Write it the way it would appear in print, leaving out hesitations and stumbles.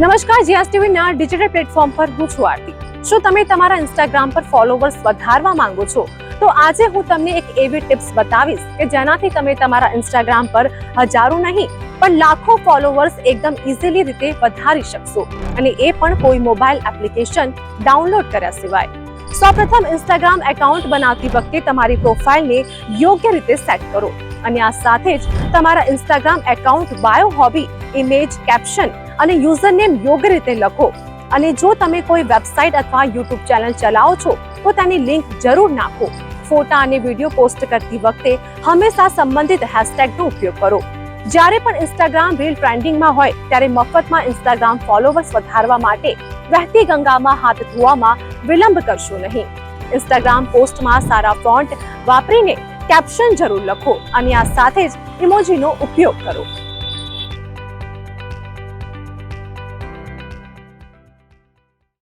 નમસ્કાર, જીએસટીવીના digital platform પર હું છું આરતી। શું તમે તમારા ઇન્સ્ટાગ્રામ પર ફોલોવર્સ વધારવા માંગો છો? તો આજે હું તમને એક એવી ટિપ્સ બતાવીશ કે જેનાથી તમે તમારા ઇન્સ્ટાગ્રામ પર હજારો નહીં પણ લાખો ફોલોવર્સ એકદમ ઇઝીલી રીતે વધારી શકશો, અને એ પણ કોઈ મોબાઈલ એપ્લિકેશન ડાઉનલોડ કર્યા સિવાય। સૌપ્રથમ ઇન્સ્ટાગ્રામ એકાઉન્ટ બનાવતી વખતે તમારી પ્રોફાઇલને યોગ્ય રીતે સેટ કરો, અને આ સાથે જ તમારા Instagram account bio, hobby, image, caption અને યુઝર નેમ યોગ્ય રીતે લખો। અને જો તમે કોઈ વેબસાઇટ અથવા યુટ્યુબ ચેનલ ચલાવો છો તો તેની લિંક જરૂર નાખો। ફોટા અને વિડીયો પોસ્ટ કરતી વખતે હંમેશા સંબંધિત હેશટેગનો ઉપયોગ કરો। જ્યારે પણ ઇન્સ્ટાગ્રામ રીલ ટ્રેન્ડિંગમાં હોય ત્યારે મફતમાં ઇન્સ્ટાગ્રામ ફોલોવર્સ વધારવા માટે વહેતી ગંગામાં હાથ ધોવામાં વિલંબ કરશો નહીં। ઇન્સ્ટાગ્રામ પોસ્ટમાં સારા ફોન્ટ વાપરીને કેપ્શન જરૂર લખો, અને આ સાથે જ ઇમોજીનો ઉપયોગ કરો।